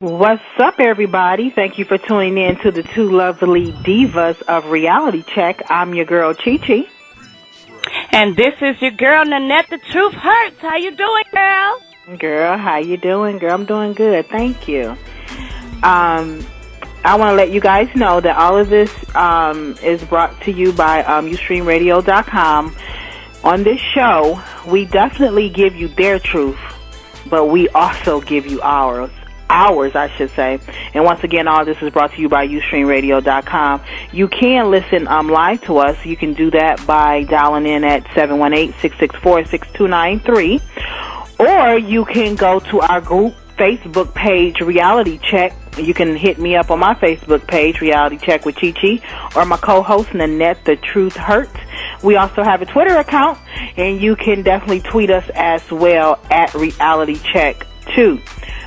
What's up, everybody? Thank you for tuning in to the two lovely divas of Reality Check. I'm your girl, Chi Chi. And this is your girl, Nanette. The Truth Hurts. How you doing, girl? Girl, how you doing? Girl, I'm doing good. Thank you. I want to let you guys know that all of this is brought to you by UstreamRadio.com. On this show, we definitely give you their truth, but we also give you ours, I should say. And once again, all this is brought to you by UstreamRadio.com. You can listen live to us. You can do that by dialing in at 718-664-6293. Or you can go to our group Facebook page, Reality Check. You can hit me up on my Facebook page, Reality Check with Chi Chi, or my co-host, Nanette, The Truth Hurts. We also have a Twitter account, and you can definitely tweet us as well at Reality Check 2.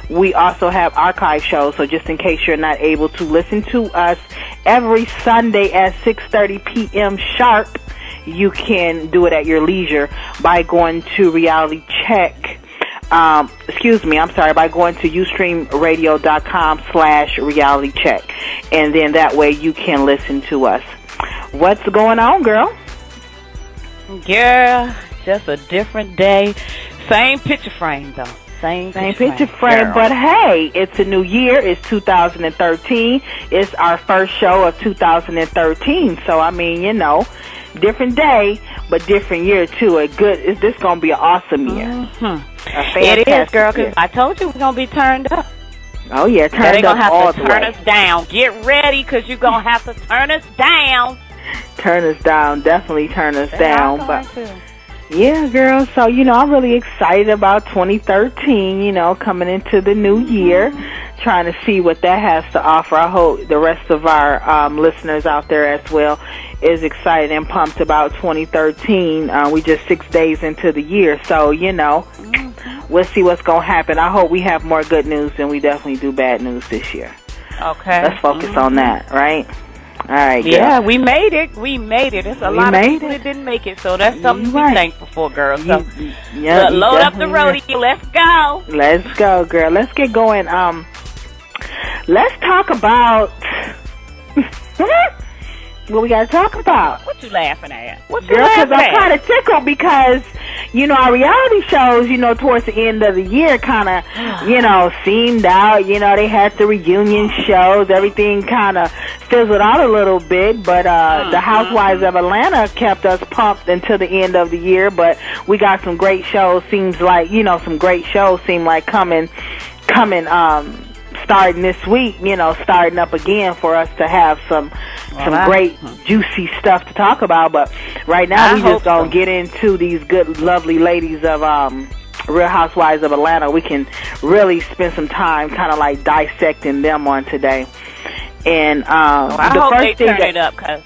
We also have archive shows, so just in case you're not able to listen to us every Sunday at 6:30 p.m. sharp, you can do it at your leisure by going to Reality Check. By going to UstreamRadio.com/Reality Check. And then that way you can listen to us. What's going on, girl? Girl, just a different day. Same picture frame, though. Same picture frame, but hey, it's a new year. It's 2013. It's our first show of 2013. So, I mean, you know, different day, but different year, too. Is this going to be an awesome year? Mm-hmm. It is, girl, because I told you we're going to be turned up. Oh, yeah, turned up all the way. They're going to have to turn us down. Get ready, because you're going to have to turn us down. Turn us down. Definitely turn us down. But yeah, girl. So, you know, I'm really excited about 2013, you know, coming into the new year, trying to see what that has to offer. I hope the rest of our listeners out there as well is excited and pumped about 2013. We just 6 days into the year. So, you know, we'll see what's going to happen. I hope we have more good news than we definitely do bad news this year. Okay. Let's focus on that, right? All right, girl. Yeah, we made it. It's a lot of people that didn't make it, so that's something to be thankful for, girl. So, load up the rodeo. Let's go. Let's go, girl. Let's get going. Let's talk about what we got to talk about. What you laughing at? Girl, because I'm kind of tickled because, you know, our reality shows, you know, towards the end of the year kind of, you know, seemed out. You know, they had the reunion shows. Everything kind of fizzled out a little bit. But the Housewives of Atlanta kept us pumped until the end of the year. But we got some great shows. Seems like, you know, some great shows seem like coming, starting this week, you know, starting up again for us to have some great, juicy stuff to talk about. But right now, we just gonna get into these good, lovely ladies of Real Housewives of Atlanta. We can really spend some time kind of like dissecting them on today. And I the hope first they thing turn it up, cause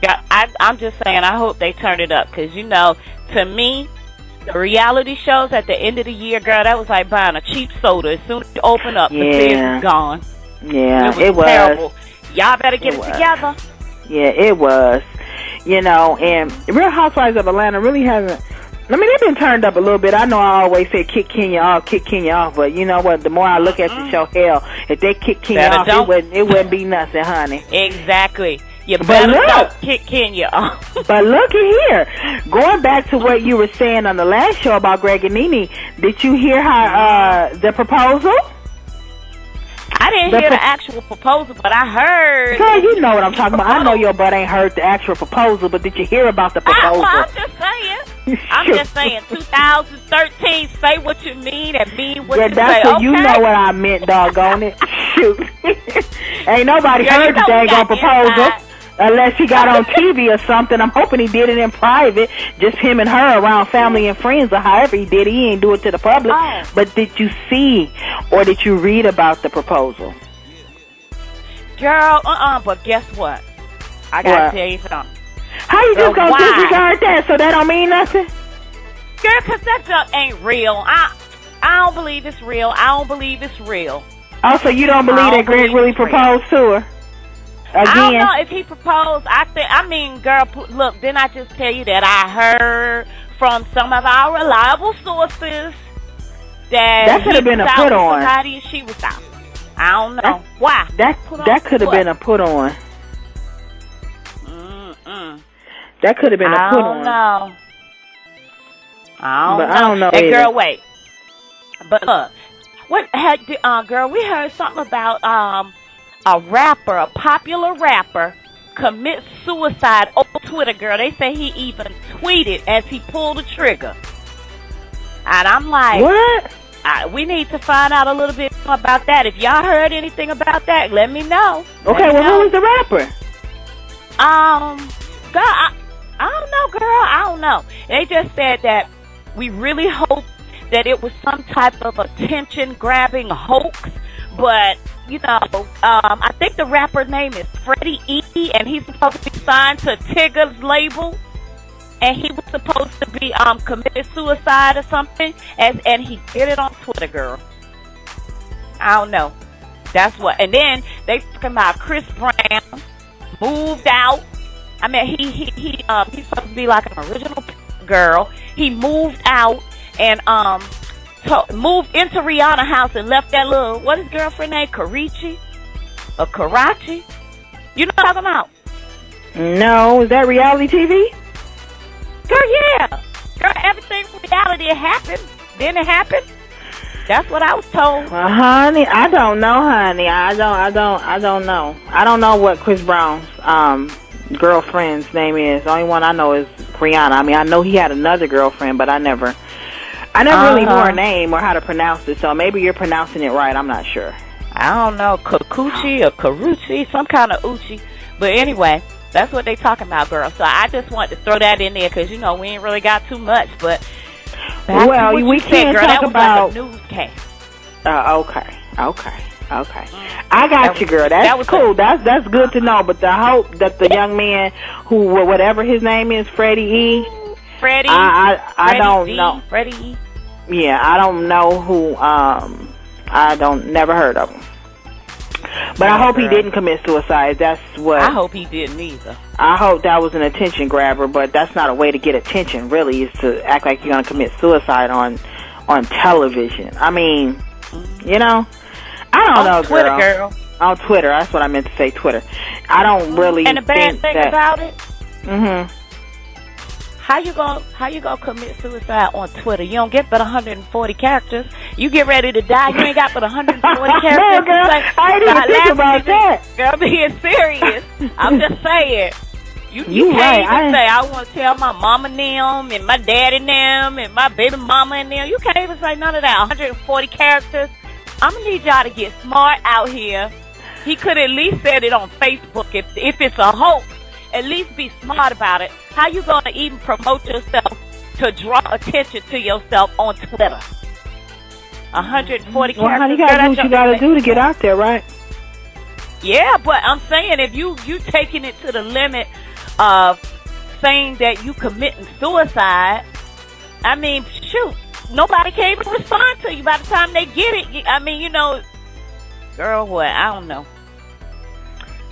Yeah, I'm just saying, I hope they turn it up, because, you know, to me, the reality shows at the end of the year, girl, that was like buying a cheap soda. As soon as you open up, the fizz is gone. Yeah, it was terrible. Y'all better get it together. Yeah, it was. You know, and Real Housewives of Atlanta really hasn't. I mean, they've been turned up a little bit. I know I always say kick Kenya off, but you know what? The more I look at the show, hell, if they kick Kenya off, it wouldn't be nothing, honey. Exactly. You better don't kick Kenya off. But look at here. Going back to what you were saying on the last show about Greg and Nene, did you hear the proposal? I didn't hear the actual proposal, but I heard. Girl, you know what I'm talking about. I know your butt ain't heard the actual proposal, but did you hear about the proposal? I'm just saying. I'm just saying, 2013, say what you mean and mean what you say. That's what you know what I meant, doggone it. Shoot. Ain't nobody heard the dang proposal. Unless he got on TV or something. I'm hoping he did it in private, just him and her around family and friends, or however he did it. He ain't do it to the public. But did you see or did you read about the proposal? Girl, but guess what? I gotta tell you something. How you just gonna disregard that so that don't mean nothing? Girl, because that stuff ain't real. I don't believe it's real. I don't believe it's real. Oh, so you don't believe that Greg really proposed to her? Again. I don't know if he proposed. I mean, girl, look, didn't I just tell you that I heard from some of our reliable sources that could have been a put on. Somebody and she was out. I don't know why. That could have been a put on. That could have been a put on. I don't know. Hey, girl, wait. But what had girl? We heard something about a rapper, a popular rapper, commits suicide on Twitter. Girl, they say he even tweeted as he pulled the trigger. And I'm like, what? We need to find out a little bit more about that. If y'all heard anything about that, let me know. Okay, well, who was the rapper? Girl, I don't know, girl. I don't know. They just said that we really hope that it was some type of attention-grabbing hoax, but, you know, I think the rapper's name is Freddie E, and he's supposed to be signed to Tigger's label, and he was supposed to be committed suicide or something, and he did it on Twitter, girl. I don't know. That's what. And then they talking about Chris Brown moved out. I mean, he's supposed to be like an original girl. He moved out and moved into Rihanna's house and left that little, what is girlfriend name? Karachi? Or Karachi? You know what I'm talking about? No, is that reality TV? Girl, yeah. Girl, everything reality happened. Didn't it happen? That's what I was told. Well, honey, I don't know, honey. I don't know. I don't know what Chris Brown's girlfriend's name is. The only one I know is Rihanna. I mean, I know he had another girlfriend, but I never really knew her name or how to pronounce it. So maybe you're pronouncing it right. I'm not sure. I don't know, Kakuchi or Karuchi, some kind of Uchi. But anyway, that's what they talking about, girl. So I just wanted to throw that in there because, you know, we ain't really got too much. But well, we can't girl, talk that was about like a newscast. Okay. I got you, girl. That's cool. That's good to know. But I hope that the young man who, whatever his name is, Freddie E. I don't know. Freddie E. Yeah, I don't know who. Never heard of him. But I hope he didn't commit suicide. That's what. I hope he didn't either. I hope that was an attention grabber, but that's not a way to get attention. Really, is to act like you're gonna commit suicide on television. I mean, you know, I don't know, Twitter, girl. On Twitter, that's what I meant to say. Twitter. I don't really. And the bad thing about it. Mm-hmm. How you gonna commit suicide on Twitter? You don't get but 140 characters. You get ready to die, you ain't got but 140 characters. No, girl, I didn't even think about that. Girl, being serious. I'm just saying. You can't even say, I want to tell my mama and them, and my daddy and them, and my baby mama and them. You can't even say none of that. 140 characters. I'm going to need y'all to get smart out here. He could at least said it on Facebook. If it's a hoax, at least be smart about it. How you going to even promote yourself to draw attention to yourself on Twitter? 140 well, characters. Honey, you got to do what you got to do to get out there, right? Yeah, but I'm saying if you taking it to the limit of saying that you committing suicide, I mean, shoot, nobody can even respond to you by the time they get it. I mean, you know, girl, what? I don't know.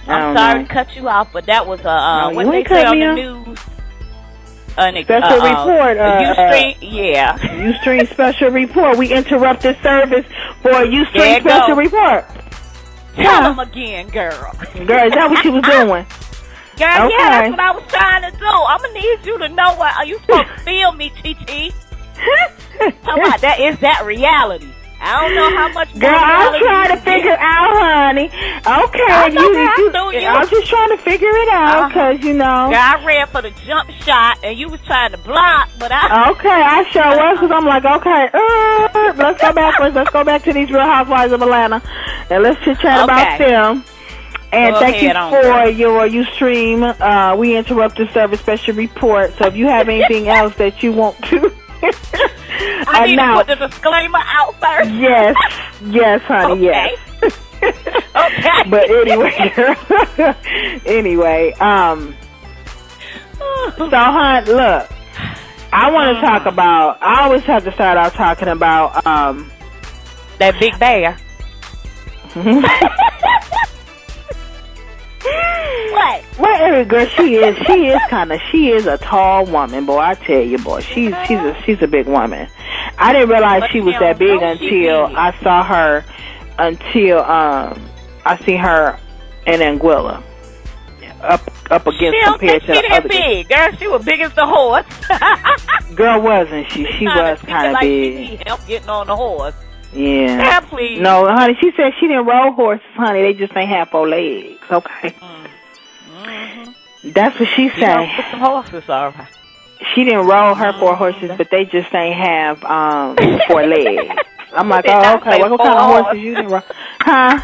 I'm sorry to cut you off, but that was what they say on the news. Special report. Ustream, yeah. Ustream special report. We interrupted service for a Ustream special report. Tell them again, girl. Girl, is that what you was doing? Girl, okay. Yeah, that's what I was trying to do. I'm going to need you to know what. Are you supposed to feel me, Chi-Chi? How about that? Is that reality? I don't know how much more. Girl, I'm trying to figure out, honey. Okay, I'm just trying to figure it out because, you know. Girl, I ran for the jump shot and you was trying to block, but Okay, I sure was because I'm like, okay, let's go backwards. Let's go back to these Real Housewives of Atlanta and let's chit-chat about them. And thank you for your Ustream. We interrupted service special report. So if you have anything else that you want to I need to put the disclaimer out first. Yes, honey, okay. Yes. Okay. But anyway, so, hon, look, I want to talk about, I always have to start out talking about, that big bear. What? Well, girl, she is a tall woman, boy. I tell you, boy, she's a big woman. I didn't realize she was that big until I saw her. Until I see her in Anguilla up against compared to the other. She big, girl. She was big as the horse. Girl, wasn't she? She was kind of big. She need help getting on the horse. Yeah. Yeah, please. No, honey, she said she didn't roll horses, honey. They just ain't have 4 legs, okay? That's what she said. Put some horses, all right. She didn't roll her 4 horses, but they just ain't have 4 legs. I'm like, oh, okay. What kind of horses you didn't roll? Huh?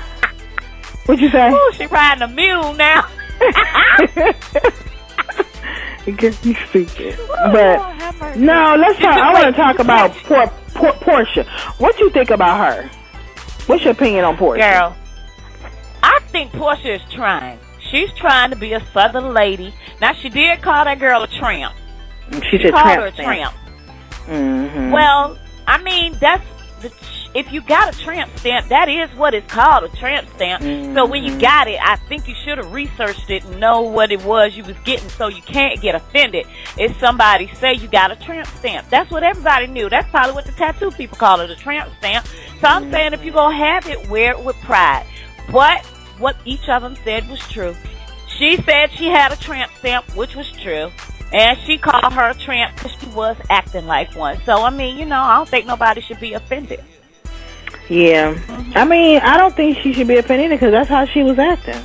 What'd you say? Ooh, she riding a mule now. It gets me stupid. But, no, let's talk. I want to talk about Portia. What you think about her? What's your opinion on Portia? Girl, I think Portia is trying. She's trying to be a Southern lady. Now, she did call that girl a tramp. She called her a tramp. Mm-hmm. Well, I mean, if you got a tramp stamp, that is what it's called, a tramp stamp. Mm-hmm. So when you got it, I think you should have researched it and know what it was you was getting, so you can't get offended if somebody say you got a tramp stamp. That's what everybody knew. That's probably what the tattoo people call it, a tramp stamp. So I'm saying if you're going to have it, wear it with pride. But what each of them said was true. She said she had a tramp stamp, which was true. And she called her a tramp because she was acting like one. So, I mean, I don't think nobody should be offended. Yeah. Mm-hmm. I mean, I don't think she should be offended because that's how she was acting.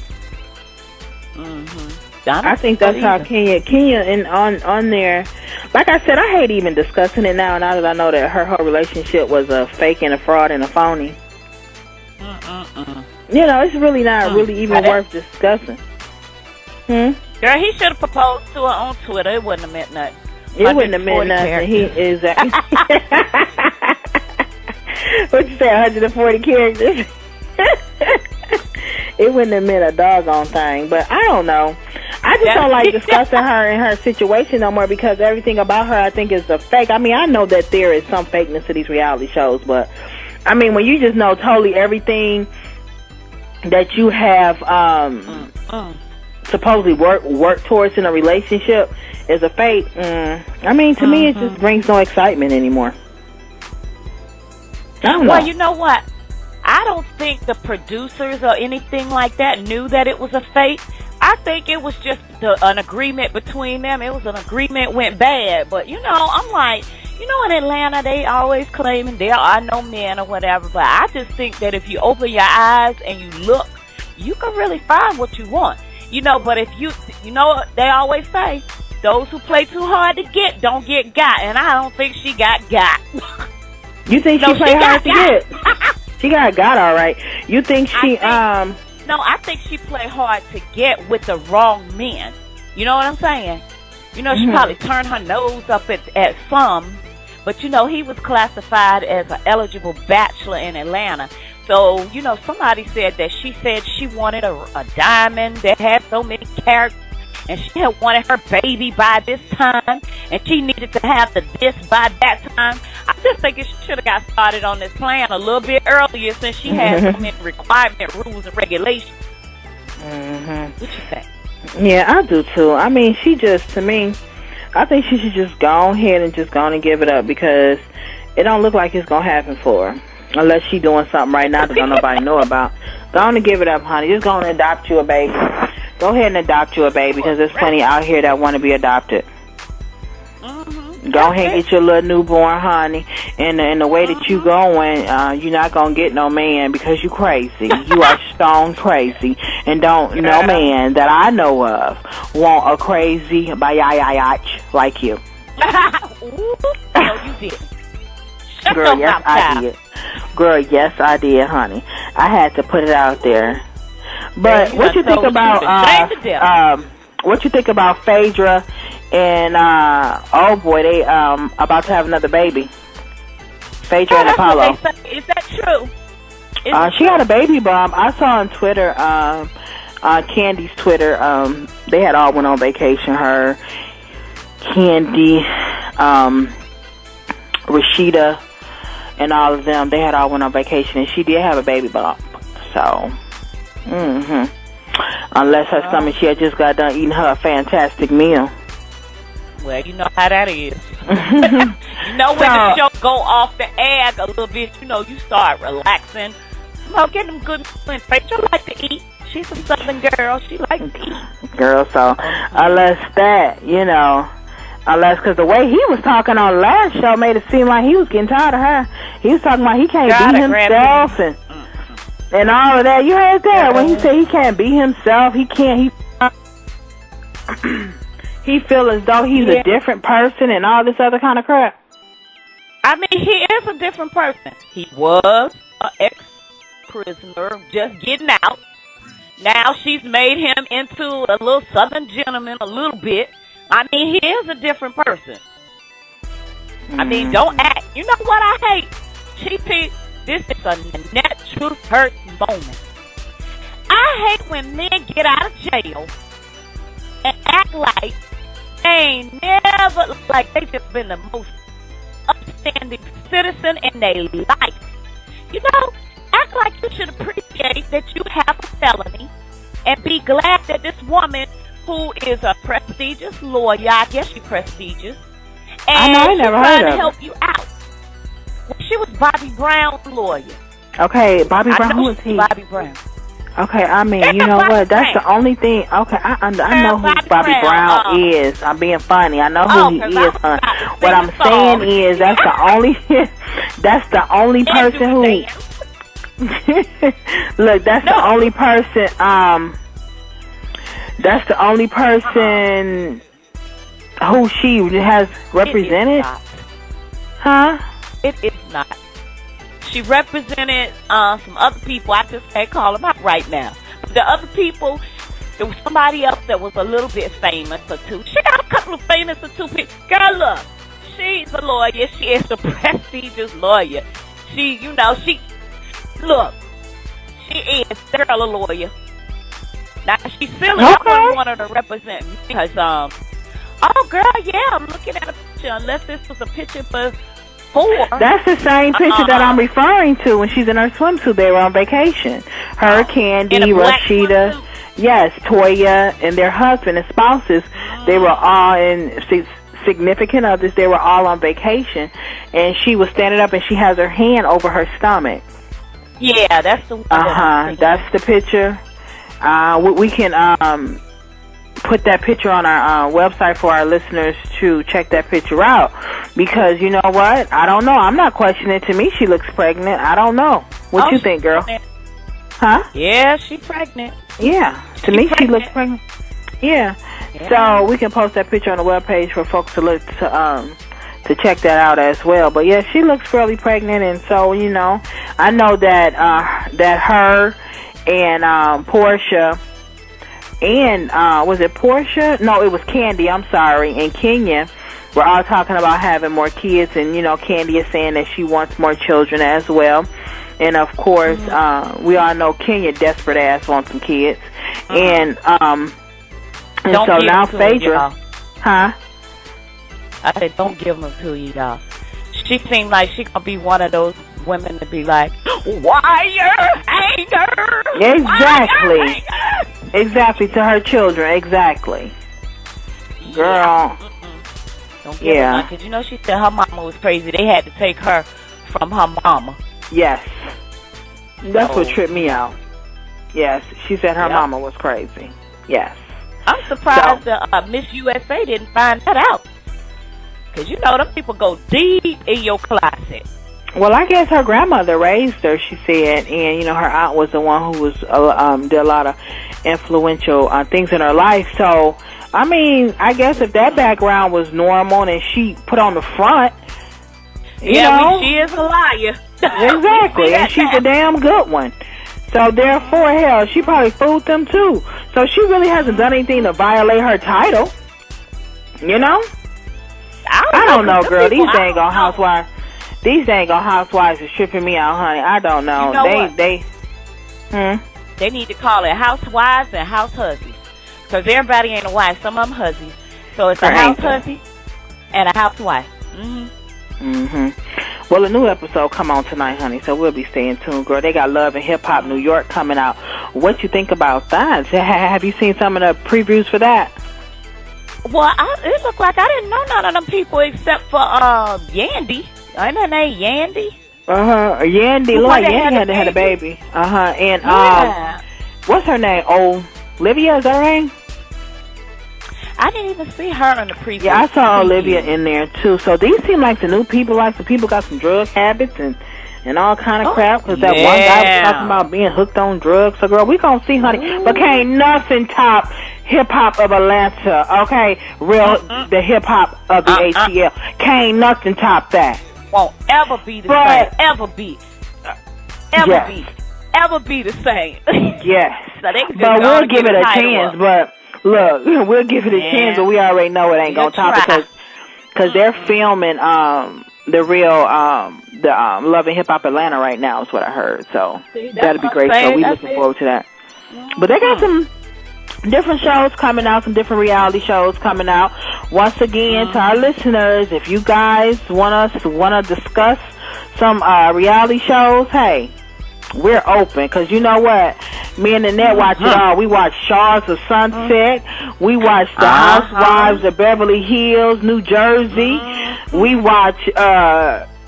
Mm-hmm. I think that's how Kenya and on there. Like I said, I hate even discussing it now that I know that her whole relationship was a fake and a fraud and a phony. It's really not really even worth discussing. Girl, he should have proposed to her on Twitter. It wouldn't have meant nothing. It wouldn't have meant nothing. He is. What you say? 140 characters. It wouldn't have meant a doggone thing. But I don't know. I just don't like discussing her and her situation no more because everything about her I think is a fake. I mean, I know that there is some fakeness to these reality shows, but I mean, when you just know totally everything that you have supposedly work towards in a relationship is a fake. I mean, to me, it just brings no excitement anymore. I don't know. Well, you know what? I don't think the producers or anything like that knew that it was a fake. I think it was just an agreement between them. It was an agreement went bad. But, I'm like, in Atlanta, they always claiming there are no men or whatever. But I just think that if you open your eyes and you look, you can really find what you want. But if what they always say, those who play too hard to get don't get got. And I don't think she got. You think she played hard to get? She got all right. You think she, No, I think she played hard to get with the wrong men. You know what I'm saying? She probably turned her nose up at some. But, he was classified as an eligible bachelor in Atlanta. So, somebody said that she wanted a diamond that had so many characters, and she had wanted her baby by this time, and she needed to have this by that time. I just think she should have got started on this plan a little bit earlier since she had so many requirement, rules, and regulations. What you think? Yeah, I do too. I mean, to me, I think she should just go ahead and just go on and give it up because it don't look like it's going to happen for her. Unless she doing something right now that don't nobody know about. Go on and give it up, honey. Just go on and adopt you a baby. Go ahead and adopt you a baby because there's plenty out here that want to be adopted. Go ahead and get your little newborn, honey. And the way that you going, you're not going to get no man because you crazy. You are stone crazy. And no man that I know of want a crazy bayayayach like you. No, you did. Girl, yes, I did. Girl, yes, I did, honey. I had to put it out there. But what you think about what you think about Phaedra and they about to have another baby? Phaedra and Apollo. Is that true? She had a baby bump. I saw on Twitter, Candy's Twitter. They had all went on vacation. Her, Candy, Rashida, and all of them, they had all went on vacation, and she did have a baby bump. So, Unless her stomach, she had just got done eating her fantastic meal. Well, you know how that is. You know, when the show go off the egg a little bit, you know, you start relaxing. You know, get them good and Rachel like to eat. She's a Southern girl. She likes to eat. Girl, so unless that, you know, because the way he was talking on the last show made it seem like he was getting tired of her. He was talking about he can't be himself and all of that. You heard that when he said he can't be himself. He can't. He feel as though he's a different person and all this other kind of crap. I mean, he is a different person. He was an ex-prisoner just getting out. Now she's made him into a little Southern gentleman a little bit. I mean, he is a different person. I mean, don't act. You know what I hate? GP, this is a net truth hurt moment. I hate when men get out of jail and act like they ain't never, like they just been the most upstanding citizen in their life. You know, act like you should appreciate that you have a felony and be glad that this woman who is a prestigious lawyer, I guess she's prestigious, and I never she's heard trying of to help you out. Well, she was Bobby Brown's lawyer. Okay, Bobby Brown, who is he? Bobby Brown. Okay, I mean, you know what? That's the only thing. Okay, I know who Bobby Brown is. I'm being funny. I know who he is. What I'm saying is that's the only person who. Look, that's the only person. That's the only person who she has represented. Huh? It is not. She represented some other people. I just can't call them out right now. But the other people, there was somebody else that was a little bit famous or two. She got a couple of famous or two people. Girl, look, she's a lawyer. She is a prestigious lawyer. She, you know, look, she is still a lawyer. Now, she's silly. I wouldn't want her to represent me because, oh, girl, yeah, I'm looking at a picture. Unless this was a picture for 4. That's the same picture that I'm referring to when she's in her swimsuit. They were on vacation. Her, Candy, Rashida, yes, Toya, and their husband and spouses. They were all in significant others. They were all on vacation, and she was standing up, and she has her hand over her stomach. Yeah, that's the one. That's the picture. We can put that picture on our website for our listeners to check that picture out. Because you know what? I don't know. I'm not questioning it. To me, she looks pregnant. I don't know. What you think, girl? Huh? Yeah, she's pregnant. Yeah. To me, she looks pregnant. Yeah. So we can post that picture on the webpage for folks to look to check that out as well. But yeah, she looks fairly pregnant, and so you know, I know that that her and Portia and was it Portia? No, it was Candy. I'm sorry, and Kenya. We're all talking about having more kids, and you know, Candy is saying that she wants more children as well. And of course, we all know Kenya, desperate ass, wants some kids. And so now Phaedra, huh? I said, don't give them to you, y'all. She seemed like she gonna be one of those women to be like, wire hanger. Exactly. Exactly, to her children. Exactly. Girl. Don't give her none, because you know she said her mama was crazy. They had to take her from her mama. Yes. That's what tripped me out. Yes, she said her mama was crazy. Yes. I'm surprised that Miss USA didn't find that out. Because you know them people go deep in your closet. Well, I guess her grandmother raised her, she said, and you know her aunt was the one who was did a lot of influential things in her life. So, I mean, I guess if that background was normal and she put on the front, you know, she is a liar. Exactly, and she's a damn good one. So therefore, hell, she probably fooled them too. So she really hasn't done anything to violate her title. You know? I don't know, girl. These dang on housewives. These dang on housewives are tripping me out, honey. I don't know. You know They need to call it housewives and house husbands. Because everybody ain't a wife. Some of them husbands. So it's a house husband and a housewife. Well, a new episode come on tonight, honey, so we'll be staying tuned, girl. They got Love and Hip Hop New York coming out what you think about that. Have you seen some of the previews for that? Well, it looked like I didn't know none of them people except for Yandy. Ain't her name Yandy? Yandy. Like Yandy had a baby. And what's her name? Olivia, is that her name? I didn't even see her in the preview. Yeah, I saw Olivia in there too. So these seem like the new people. Like some people got some drug habits and all kind of crap. Because that one guy was talking about being hooked on drugs. So girl, we gonna see, honey. But can't nothing top hip hop of Atlanta. Okay, the hip hop of the ATL. Can't nothing top that. Won't ever be the same. Ever be the same. Yes. So but we'll give it a chance. But look, we'll give it a chance, but we already know it ain't gonna top it because they're filming the real Love and Hip Hop Atlanta right now is what I heard. So that'll be great. So we looking forward to that. But they got some different shows coming out, some different reality shows coming out. Once again, to our listeners, if you guys want to discuss some reality shows, hey, we're open. Because you know what? Me and Annette watch it all. We watch Shaw's of Sunset. We watch The Housewives of Beverly Hills, New Jersey. We watch, what's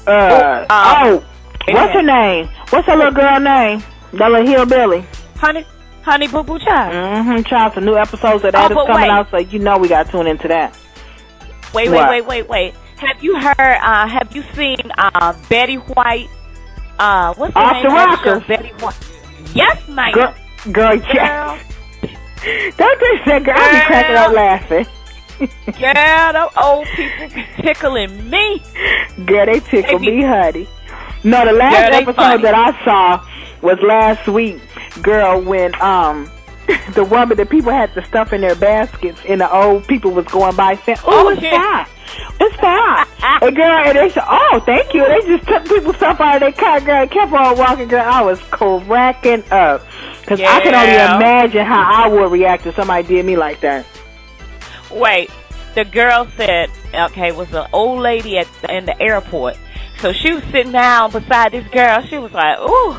her name? What's that little girl name? That little hillbilly. Honey Boo Boo Child. Child, some new episodes of that is coming out, so you know we got to tune into that. Wait. Have you heard, have you seen Betty White? What's her name? Off the Rockers. Betty White. Yes, ma'am. Girl, yes. Don't they say, girl, I be cracking up laughing. Girl, those old people be tickling me. Girl, they tickle me, honey. No, the last episode that I saw was last week, girl, when the woman, the people had the stuff in their baskets and the old people was going by saying, it's fine. It's fine. And girl, and they said, thank you. They just took people's stuff out of their car, girl, and kept on walking, girl. I was cracking up. Because I can only imagine how I would react if somebody did me like that. Wait, the girl said, was an old lady in the airport. So she was sitting down beside this girl. She was like, ooh,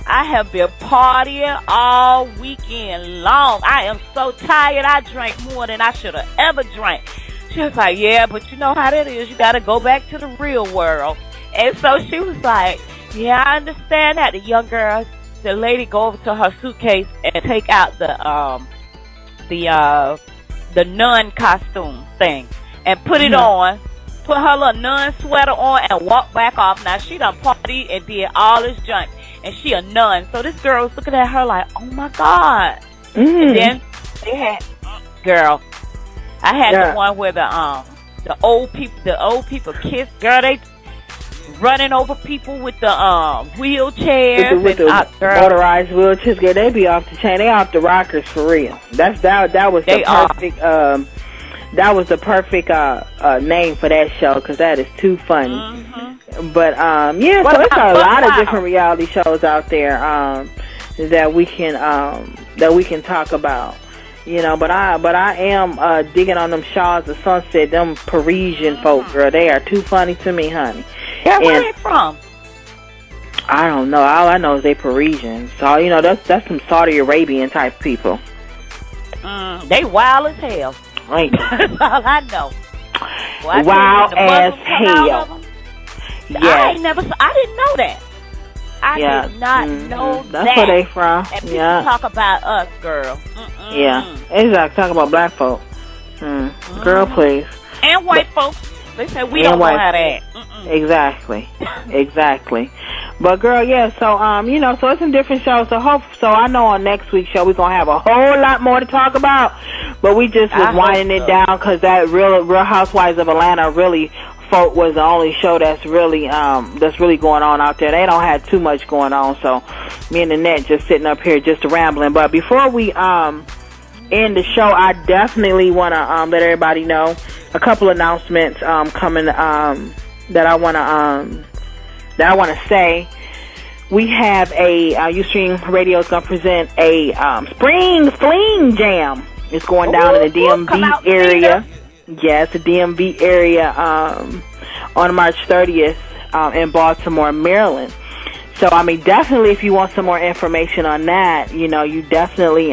I have been partying all weekend long. I am so tired. I drank more than I should have ever drank. She was like, yeah, but you know how that is. You got to go back to the real world. And so she was like, yeah, I understand that. The young girl, the lady go over to her suitcase and take out the nun costume thing and put it on, put her little nun sweater on and walk back off. Now, she done partied and did all this junk, and she a nun. So this girl was looking at her like, oh, my God. And then they had, girl, I had the one where the old people kiss. Girl, they running over people with the wheelchairs with the motorized wheelchairs. Girl, they be off the chain. They off the rockers for real. That was the perfect that was the perfect name for that show because that is too funny. But so it's a lot of different reality shows out there that we can talk about. You know, but I am digging on them Shaws of Sunset, them Parisian folk, girl. They are too funny to me, honey. Yeah, where they from? I don't know. All I know is they Parisian. So, you know, that's some Saudi Arabian type people. They wild as hell. Right. That's all I know. Well, wild as hell. Yeah. I didn't know that. I did not know that. That's where they from. And people talk about us, girl. Yeah, exactly. Talk about black folk. Girl, please. And white folks. They say we don't know how to act. Exactly. But girl, so you know, so it's some different shows. So I know on next week's show we're gonna have a whole lot more to talk about. But we just was winding it down because that Real Housewives of Atlanta really folk was the only show that's really going on out there. They don't have too much going on. So me and Annette just sitting up here just rambling. But before we end the show, I definitely want to let everybody know a couple announcements coming that I want to say. We have a Ustream Radio is going to present a Spring Fling Jam. It's going down in the DMV area. Yes, the DMV area on March 30th in Baltimore, Maryland. So, I mean, definitely if you want some more information on that, you know, you definitely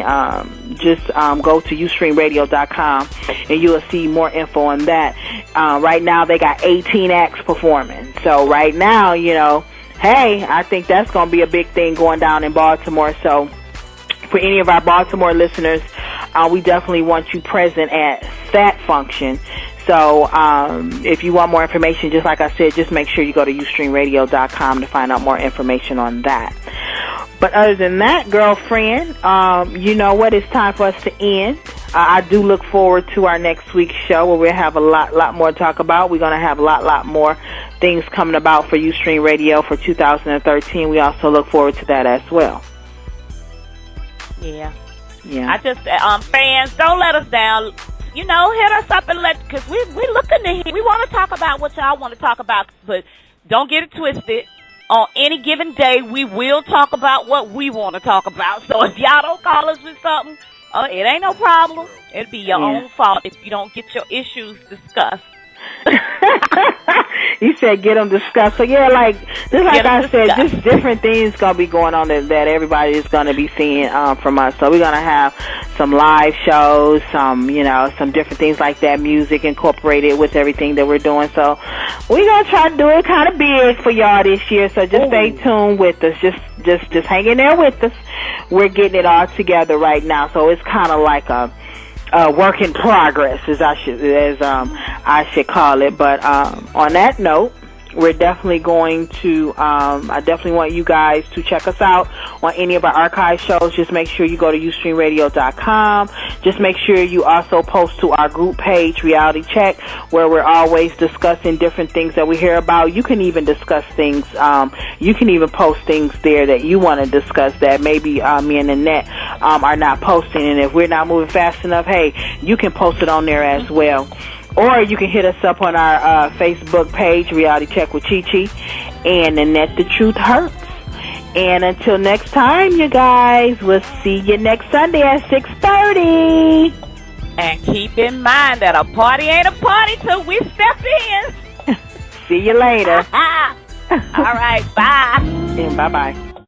just go to ustreamradio.com and you will see more info on that. Right now they got 18 acts performing. So right now, you know, hey, I think that's going to be a big thing going down in Baltimore. So for any of our Baltimore listeners, we definitely want you present at that function. So if you want more information, just like I said, just make sure you go to ustreamradio.com to find out more information on that. But other than that, girlfriend, you know what? It's time for us to end. I do look forward to our next week's show where we'll have a lot more to talk about. We're going to have a lot more things coming about for Ustream Radio for 2013. We also look forward to that as well. Yeah. I just, fans, don't let us down. You know, hit us up and because we looking to hear. We want to talk about what y'all want to talk about, but don't get it twisted. On any given day, we will talk about what we want to talk about. So if y'all don't call us with something, it ain't no problem. It'll be your own fault if you don't get your issues discussed. You said get them discussed. So yeah, like I said, just different things gonna be going on that everybody is gonna be seeing from us. So we're gonna have some live shows, some different things like that, music incorporated with everything that we're doing. So we're gonna try to do it kind of big for y'all this year. So just stay tuned with us. Just hang in there with us. We're getting it all together right now. So it's kind of like a work in progress, as I should call it. But on that note, we're definitely going to, I definitely want you guys to check us out on any of our archive shows. Just make sure you go to ustreamradio.com. Just make sure you also post to our group page, Reality Check, where we're always discussing different things that we hear about. You can even discuss things, you can even post things there that you want to discuss that maybe me and Annette are not posting. And if we're not moving fast enough, hey, you can post it on there as well. Or you can hit us up on our Facebook page, Reality Check with Chi-Chi, and Annette The Truth Hurts. And until next time, you guys, we'll see you next Sunday at 6:30. And keep in mind that a party ain't a party till we step in. See you later. All right, bye. And bye-bye.